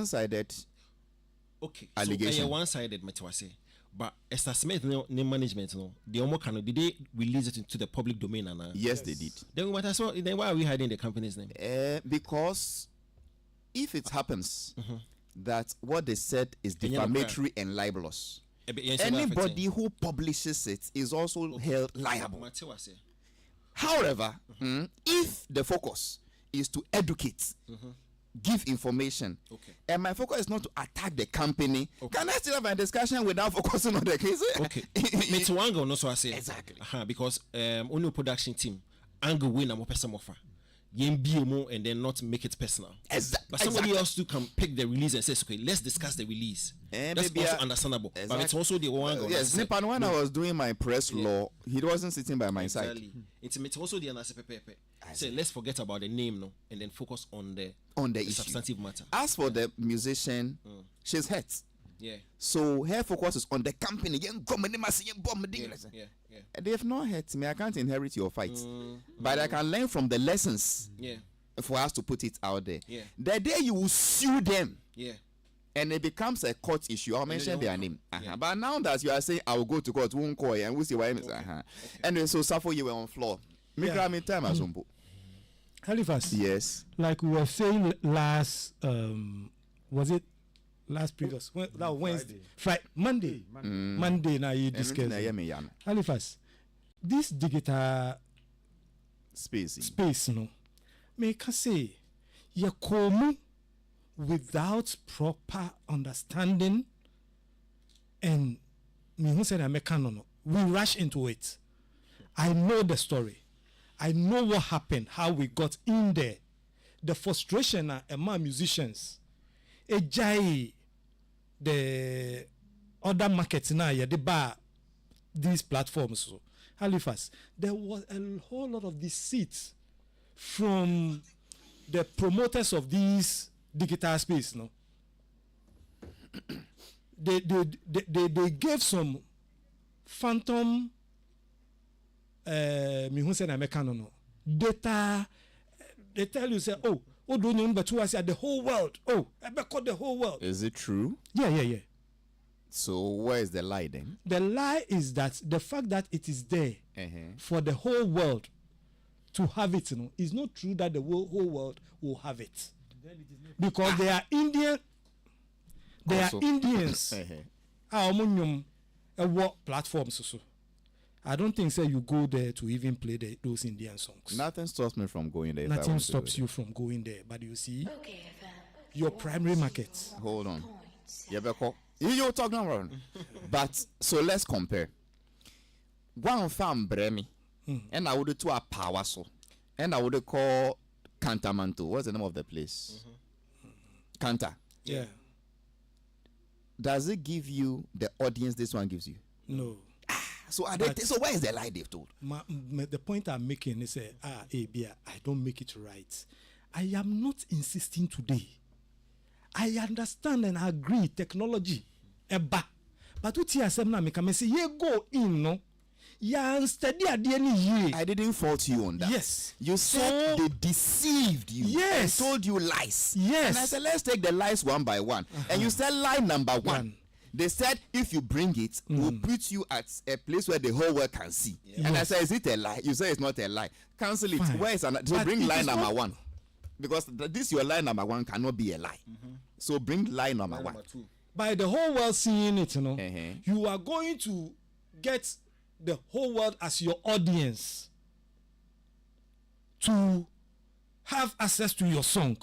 one-sided. Okay. Allegation. So one-sided, Matwase. But Esther Smith, no management, no. The Omokano, did they release it into the public domain? Yes, they did. Then why are we hiding the company's name? Because if it happens that what they said is defamatory and libelous, anybody who publishes it is also held liable. However, if the focus is to educate, give information, and my focus is not to attack the company, can I still have a discussion without focusing on the case? Okay. It's one angle, no, so I say exactly. Because only production team angle win a more personal offer. And then not make it personal. But somebody else too can pick the release and says, okay, let's discuss the release. That's also understandable. But it's also the one. Yes, Nipan, when I was doing my press law, he wasn't sitting by my side. It's also the answer. Say, let's forget about the name, no, and then focus on the substantive matter. As for the musician, she's hurt. Yeah. So her focus is on the company. They have not hurt me. I can't inherit your fight, but I can learn from the lessons. Yeah. For us to put it out there. Yeah. The day you will sue them. Yeah. And it becomes a court issue. I'll mention their name. But now that you are saying I will go to court, won't call and we'll see why. And then so Safo, you were on floor. Time as Halifax. Yes. Like we were saying last, was it last previous? Wednesday, Friday, Monday. Monday. Now you discussed. Halifax. This digital space, no. Make us say, you come without proper understanding, and me who said no. We rush into it. I know the story. I know what happened, how we got in there, the frustration among musicians. The other markets now, they buy these platforms. So, Halifax, there was a whole lot of deceit from the promoters of these digital space. No, they gave some phantom. Data. They tell you, say, don't you but I said the whole world. I call the whole world. Is it true? Yeah. So where is the lie then? The lie is that the fact that it is there for the whole world to have it, is not true that the whole world will have it. Because they are Indian. They also, are Indians. What platforms so. I don't think you go there to even play those Indian songs. Nothing stops me from going there. Nothing stops you from going there. But you see, your primary market. Hold on. You're talking about. But so let's compare. One farm Bremi, and I would do a power so, and I would call Cantamanto. What's the name of the place? Canta. Yeah. Does it give you the audience this one gives you? No. So so where is the lie they've told? The point I'm making is I don't make it right. I am not insisting today. I understand and agree technology. But what you say now, say you go in, no? Steady at the end of the year. I didn't fault you on that. Yes. You said they deceived you. Yes. And told you lies. Yes. And I said, let's take the lies one by one. And you said lie number one. They said if you bring it, we'll put you at a place where the whole world can see. Yeah. And I said, is it a lie? You say it's not a lie. Cancel it. Fine. Where is so bring lie number one. Because this your lie number one cannot be a lie. So bring lie number one. By the whole world seeing it, you are going to get the whole world as your audience to have access to your song.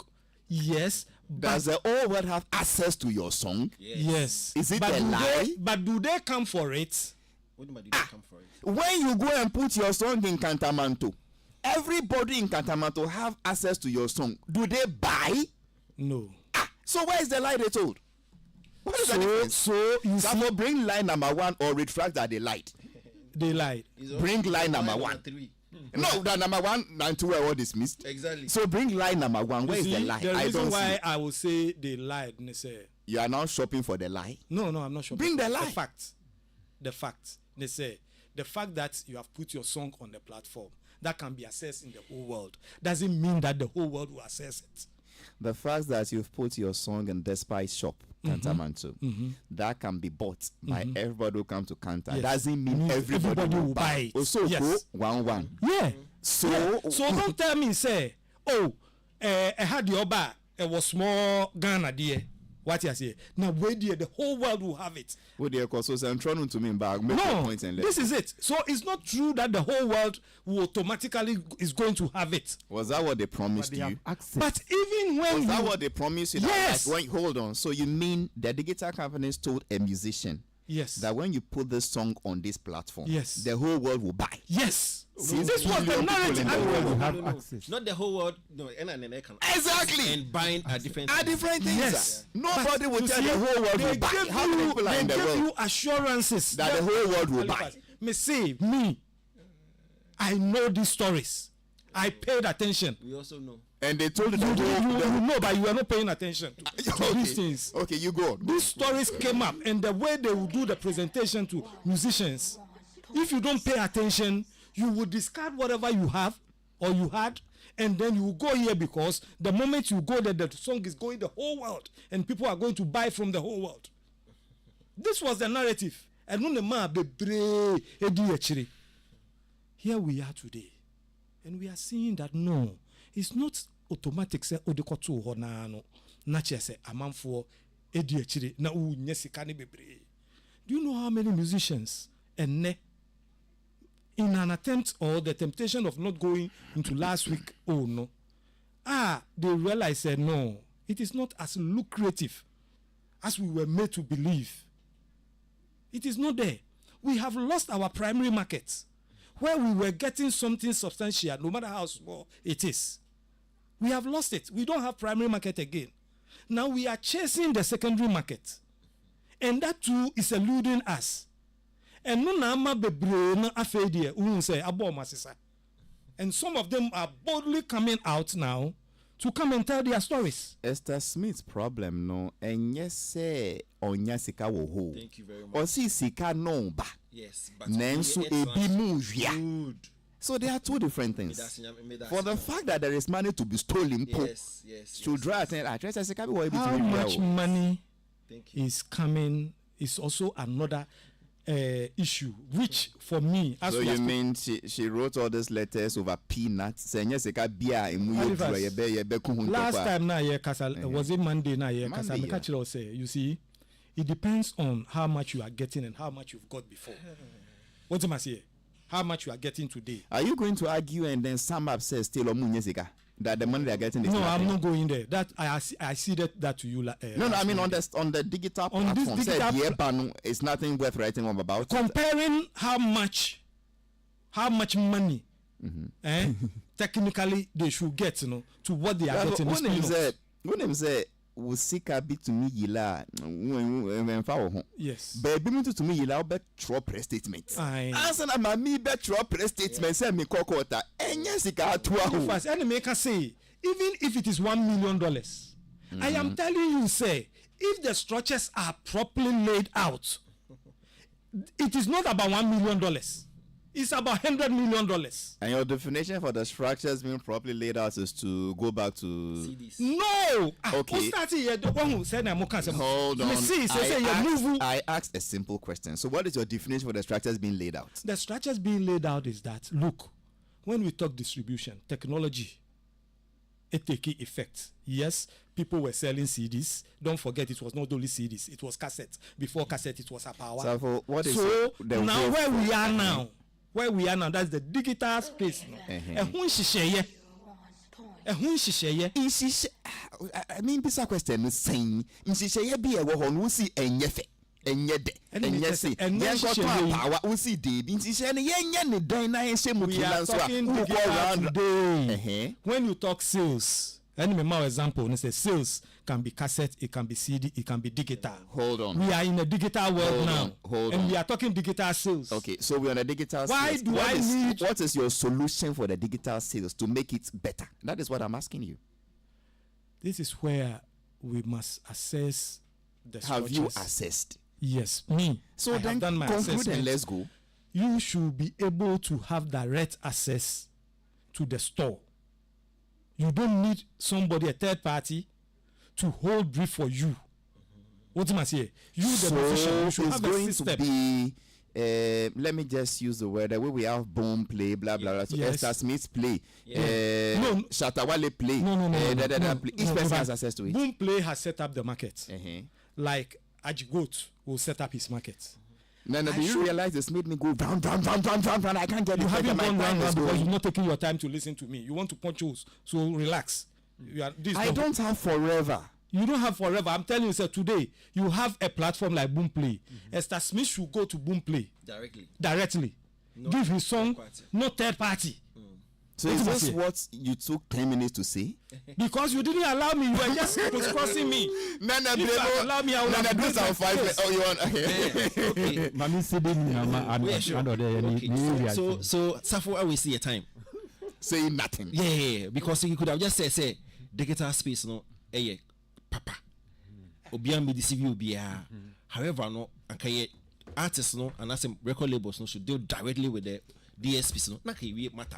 Yes. Does the whole world have access to your song? Yes. Is it a lie? But do they come for it? What do they come for it? When you go and put your song in Cantamanto, everybody in Cantamanto have access to your song. Do they buy? No. So where is the lie they told? What is the difference? So you see, bring lie number one or retract that they lied. They lied. Bring lie number one. No, the number one and two were all dismissed. Exactly. So bring lie number one. Where is the lie? The reason why I will say they lied, they say you are now shopping for the lie. No, I'm not shopping. Bring the lie. The fact. They say the fact that you have put your song on the platform that can be accessed in the whole world doesn't mean that the whole world will access it. The fact that you've put your song in Despite Shop, Cantamanto, that can be bought by everybody who come to Kanta. Doesn't mean everybody will buy it. Also, yes. Go 1-1. Yeah. So don't tell me, say, I had your bar, it was small Ghana, dear. What you say? Now, where dear, the whole world will have it. Well, dear, because I'm trying to mean back. No, this is it. So it's not true that the whole world will automatically is going to have it. Was that what they promised you? But even when was that what they promised you? Yes. Like, hold on. So you mean the digital companies told a musician, yes, that when you put this song on this platform, yes, the whole world will buy? Yes. This was the narrative. Not the whole world. No, exactly. And buying at different things. Yes. Nobody will tell the whole world will buy. How many people are in the world? They give you assurances that the whole world will buy. I know these stories. I paid attention. We also know. And they told you know, but you are not paying attention to these things. Okay, you go. These stories came up, and the way they will do the presentation to musicians, if you don't pay attention, you will discard whatever you have or you had, and then you will go here because the moment you go there, the song is going the whole world, and people are going to buy from the whole world. This was the narrative. And here we are today, and we are seeing that no, it's not automatic. Say odekoto honano, nache say amanfo edi echiri na unyesika ni bebre. Do you know how many musicians and in an attempt or the temptation of not going into last week, they realized that no, it is not as lucrative as we were made to believe. It is not there. We have lost our primary market where we were getting something substantial, no matter how small it is. We have lost it. We don't have primary market again. Now we are chasing the secondary market, and that too is eluding us. And no nama bebre na afedie say abo masisa. And some of them are boldly coming out now to come and tell their stories. Esther Smith's problem no enye say onya sika wo ho. Thank you very much. O si sika no ba. Yes, but nenso ebi mu hwia. So there are two different things. For the fact that there is money to be stolen, yes, should draw attention. How much money is coming is also another issue, which for me, as so you mean she wrote all these letters over peanuts? Last time na was it Monday na say, you see, it depends on how much you are getting and how much you've got before. What am I saying? How much you are getting today? Are you going to argue and then sum up says still that the money they are getting is no, nothing? I'm not going there. That I see that to you. No, I mean on the digital platform. This digital it's nothing worth writing home about. Comparing how much money, technically they should get, to what they are getting. When him say usika bi to me yila yes, baby me to me yila be throw press statement. Answer na mami be throw press statement say me kokota enya sika atuaho. First enemy can say even if it is $1 million, I am telling you, say, if the structures are properly laid out, it is not about $1 million. It's about $100 million. And your definition for the structures being properly laid out is to go back to CDs. No. Okay. Hold on. I asked a simple question. So what is your definition for the structures being laid out? The structures being laid out is that, look, when we talk distribution, technology, it take effect. Yes, people were selling CDs. Don't forget, it was not only CDs. It was cassettes. Before cassette, it was a power. So what is now where we are now? Where we are now, that's the digital space. I mean, this question is saying, be a woman who see and yefe. And yet, power, we see the when you talk sales, let me make example. When say sales can be cassette, it can be CD, it can be digital. Hold on. We are in a digital world now. And we are talking digital sales. Okay, so we are on a digital sales. What is your solution for the digital sales to make it better? That is what I'm asking you. This is where we must assess the structures. Have you assessed? Yes, me. So then done my conclude assessment. and let's go. You should be able to have direct access to the store. You don't need somebody, a third party, to hold brief for you. What am I saying? You, the musician, you should have a system. To be, let me just use the word, the way we have boom play, blah blah blah. So Esther Smith's play, Shatawale play, each person has access to it. Boom play has set up the market. Like Ajigoat will set up his market. No, do you realize it's made me go down? I can't get it. You haven't gone round because you're not taking your time to listen to me. You want to punch holes, so relax. I don't have forever. You don't have forever. I'm telling you, sir, today you have a platform like Boomplay. Esther Smith should go to Boomplay directly. Give his song, no third party. So is this what you took 10 minutes to say? Because you didn't allow me. You were just crossing me. Allow me. I will do some 5 minutes. Oh, you want? Okay. So Safo, I will see a time. Saying nothing. Yeah, because you could have just say digital space, no, papa. Obian be deceive you, however, no, and artists, no, and as record labels, no, should deal directly with the DSPs, no, not we matter.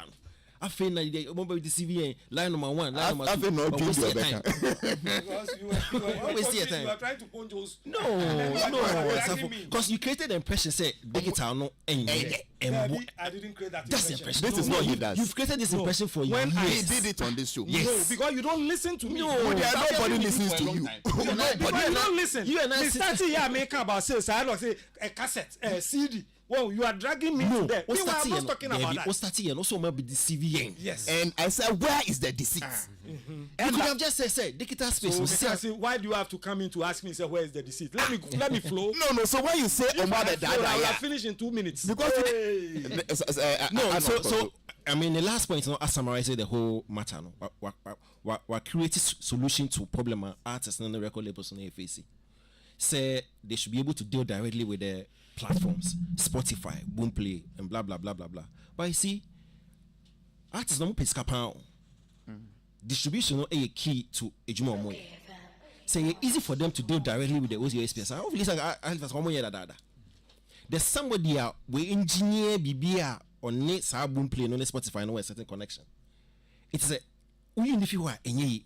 I feel like the mobile DCV line number 1, line number 2. I feel no because you were trying to punch those. No, because you created the impression say digital no I didn't create that impression. This is what he does. You've created this impression for you. When I did it on this show. Yes. No, because you don't listen to me. Nobody listens to you. Nobody. You don't listen. You and I started here making about sales. I don't say a cassette, a CD. Well, you are dragging me to there. We were not talking about that. And also maybe the CVN. Yes. And I said, where is the deceit? And you could have just said digital space. So why do you have to come in to ask me, say, where is the deceit? Let me flow. No. So when you say Omar the Dada, I will finish in 2 minutes. Because so I mean the last point, I summarize the whole matter. What creative solution to problem artists and the record labels on the FAC. Say they should be able to deal directly with the platforms, Spotify, Boomplay, and blah blah blah blah blah. But you see, artists don't pay scapa. Distribution is a key to a juma moy. So it's easy for them to deal directly with the OSPS. There's somebody out we engineer BBA on net Boomplay no Spotify no a certain connection. It is a we in the future enye.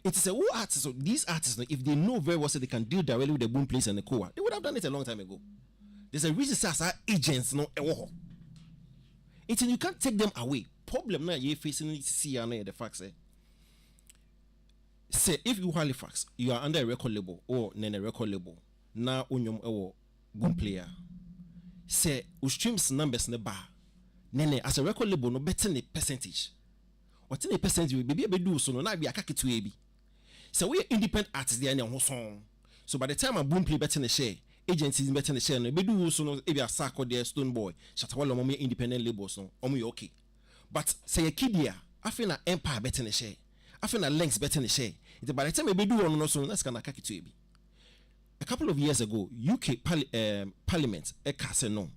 It is a who artists, so these artists, if they know very well, so they can deal directly with the boom place and the core, they would have done it a long time ago. There's a reason as agents, no, it's you can't take them away. Problem now you're facing the facts. Say if you Halifax, you are under a record label or a record label. Now on your boom player. Say who streams numbers in the bar. Nene as a record label no better than a percentage. What in a percentage will be able to do so no be a kaki to AB. So we are independent artists there in our song. So by the time a boom play better than share, agencies better than share, no be do so no maybe a sack or there Stone Boy, Shatawala mommy independent labels no, okay. But say a kid here, I feel an empire better than share. I feel a lengths better than share. By the time we do on no so that's gonna kaki to AB. A couple of years ago, UK Parliament a casino,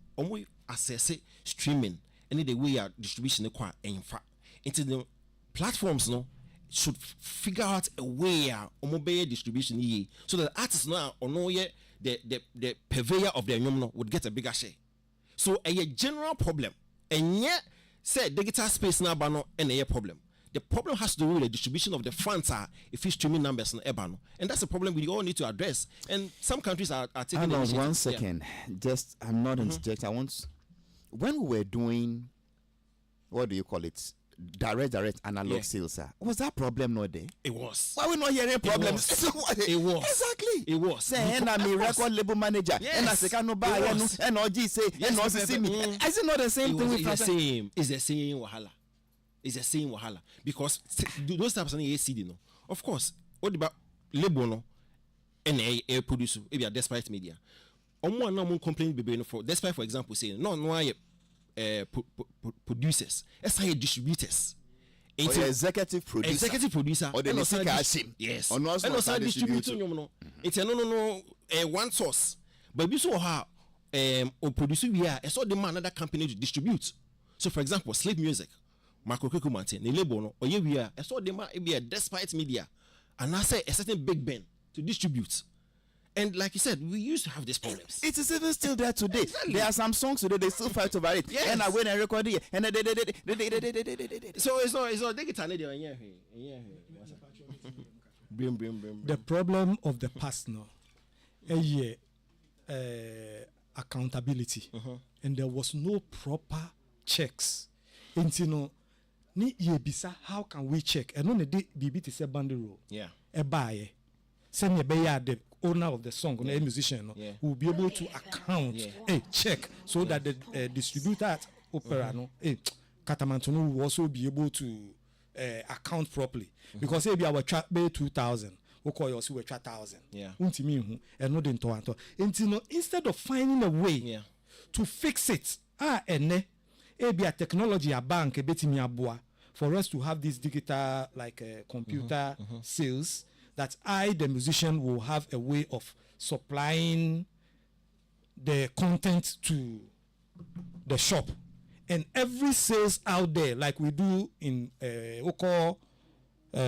assess streaming any the way our distribution quite in fact into the platforms no should figure out a way mobile distribution so that artists now or no yet the purveyor of their number would get a bigger share. So a general problem and yet say digital space now bano and a problem. The problem has to do with the distribution of the funds if it's streaming numbers in Ebano. And that's a problem we all need to address. And some countries are taking the initiative. 1 second. Yeah. Just I'm not interject. I want when we were doing what do you call it? Direct analog sales, was that problem not there? It was. Why we not hearing problems? It was. Exactly. It was. Say, and I'm a record label manager. Yes. And I say, can no buy, and OG say, and also see me. Is it not the same thing? It's the same. It's the same wahala. It's the same wahala. Because those types of ACD, no. Of course, what about label, no? And a producer, maybe a despite media. One no complain be for despite, for example, saying, no, producers, SIA distributors, executive producer, or the yes, or no distributor. It's a no one source, but we saw how or producer we are. I saw the man another company to distribute. So, for example, Slave Music, Marco Kukumante, the label, or we are. I saw the man be a despite media, and I say a certain big band to distribute. And like you said, we used to have these problems. It is even still there today. Exactly. There are some songs today they still fight over it. Yes. And I went and recorded it. And So it's not digital. The problem of the past now, accountability, and there was no proper checks. And you know, how can we check? And on the day, BB to say bandero. Yeah. A buyer, send me the owner of the song, a musician, will be able to account, check, so that the distributor at opera, Katamantono will also be able to account properly. Because maybe our track bay 2,000, we call yours 1,000. Yeah. And not in Toronto. And you know, instead of finding a way to fix it, maybe a technology, a bank, a bit for us to have this digital like computer sales, that the musician will have a way of supplying the content to the shop, and every sales out there like we do in we call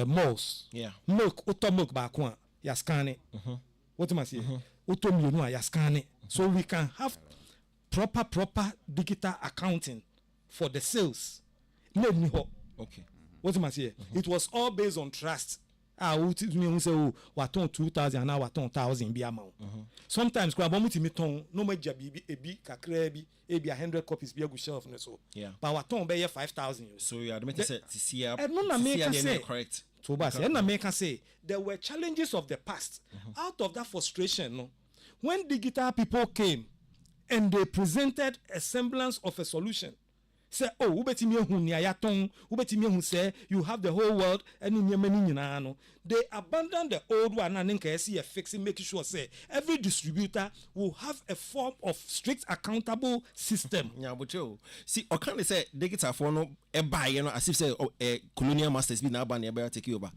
malls. Milk auto milk back one ya scan it. What am I saying? Auto milk ya scan it, so we can have proper digital accounting for the sales. Okay. What am I saying? It was all based on trust. We say, what on 2,000 now, what on 1,000 be amount. Sometimes, no more jabi, a big kakrebi, a 100 copies be a good shelf. Yeah. But what on be 5,000. So you admit to see and none make say correct. So basi, and make say there were challenges of the past. Out of that frustration, no, when digital people came and they presented a semblance of a solution. Say, oh, say you have the whole world and they abandon the old one and fixing, making sure say every distributor will have a form of strict accountable system. Yeah, but you see, or can they say they get a phone buy, as if say colonial masters be now banning about take you over.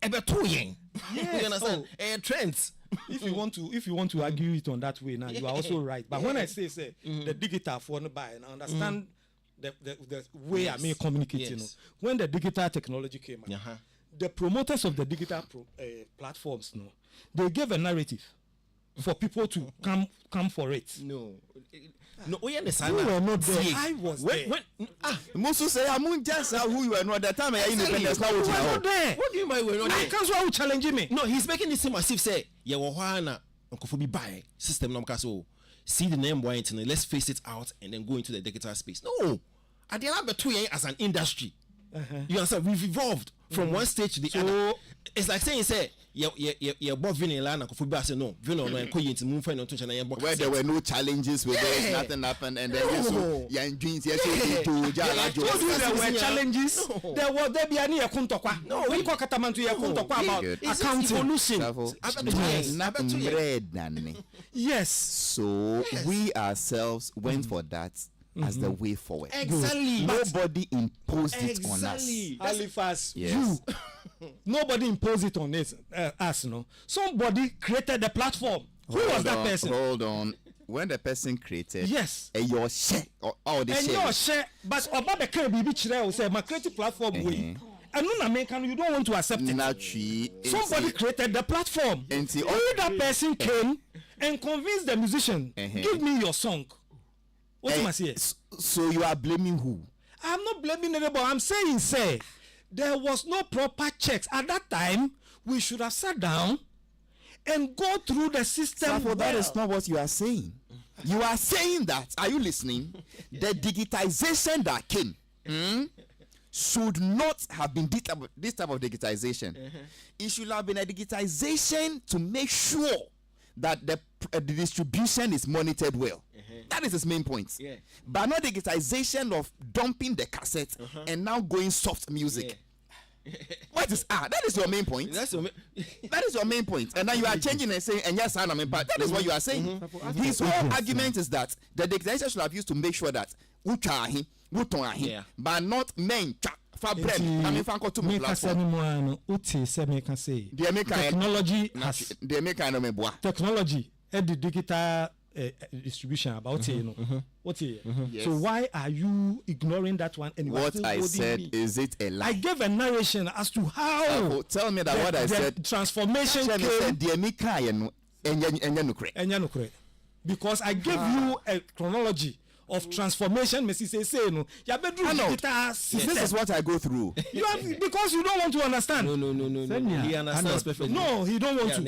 About 2 yen. Yes. You understand? Trends. If you want to argue it on that way now, you are also right. But when I say the digital phone buy, and I understand the way I may communicate, you know, when the digital technology came out, the promoters of the digital platforms, they gave a narrative for people to come for it. No, we understand. You were not there. I was there. Musu say, I'm just who you are not that time. Independence now. What do you mean? We're not there. Because why challenging me? No, he's making this seem as if say, yeah, wahana, uncle buy system no kaso. See the name why let's face it out and then go into the digital space. No, at the end of 2 years as an industry, you understand, we've evolved from one stage to the other. It's like saying, say, you're both vanilla and Kofuba say no, vanilla and Koyin to move on to where there were no challenges with it, nothing happened, and then you're in dreams, there were challenges. There was there be any akuntokwa. No, we call Katamantu akuntokwa about accounting. Yes. So we ourselves went for that as the way forward. Exactly. Nobody imposed it on us. Halifax, yes. Nobody imposed it on us, no. Somebody created the platform. Who was that person? Hold on. When the person created, yes, your share or the and share. Your share, but about the can be say my creative platform way. And no American, you don't want to accept it. Somebody created the platform. And that person came and convinced the musician, give me your song. What am I saying? So you are blaming who? I'm not blaming anybody. I'm saying, say, there was no proper checks. At that time, we should have sat down and go through the system. Safo, that is not what you are saying. You are saying that, are you listening? The digitization that came should not have been this type of digitization. It should have been a digitization to make sure that the distribution is monitored well. That is his main point. But not digitization of dumping the cassette and now going soft music. What is that is your main point. That is your main point. And now you are changing and saying, and yes, I'm impact. That is what you are saying. His whole argument is that the digitization should have used to make sure that but not men fabric. I mean, technology and the digital distribution about yes. So why are you ignoring that one? And what I said me? Is it a lie? I gave a narration as to how. Tell me that what I said. Transformation came. Because I gave you a chronology of transformation. This is what I go through. Because you don't want to understand. No. He understands perfectly. No, he don't want to.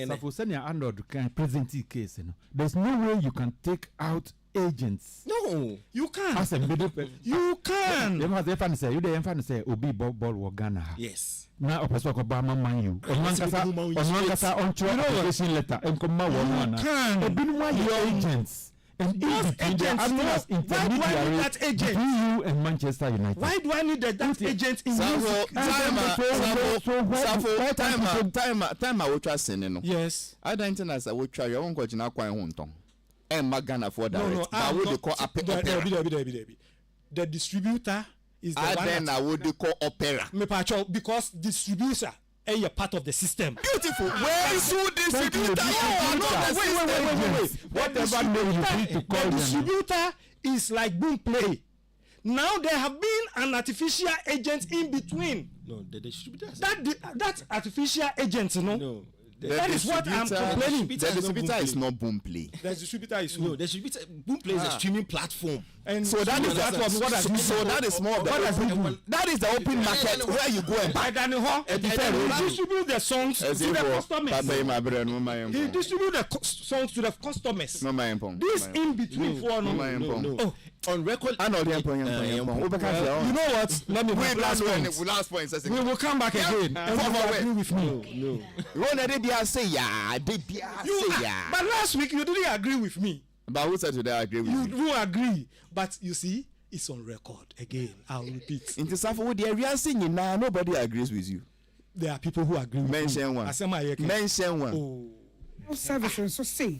There's no way you can take out agents. No, you can. As a middle, you can. You say Obi ball Ghana. Yes. Now a person could man you. Letter and come agents. And those agents, why do I need that agent? You and Manchester United. Why do I need that agent in time I will trust in. Yes. I don't think I will try your own coaching. I quite want to. And Magana for that. No, I would call the distributor is the one. Then I would call opera. Because distributor is a part of the system. Beautiful. Where is who distributor? Wait. Whatever name you need to call them. The distributor is like boom play. Now there have been an artificial agent in between. No, the distributor. That artificial agent, No. That is what I'm complaining. The distributor is not boom play. The distributor is no. The distributor boom play is a streaming platform. And so that is platform. That is more. That is the open market where you go and buy. He distribute the songs to the customers. He distribute the songs to the customers. This in between for no. On record, you know what? Let me last point. We will come back again. And you will agree with me. But last week you didn't agree with me. But who said today I agree with you? You do agree. But you see, it's on record. Again, I'll repeat. In the South, nobody agrees with you. There are people who agree with Mention you. Mention one. Oh. Service and so say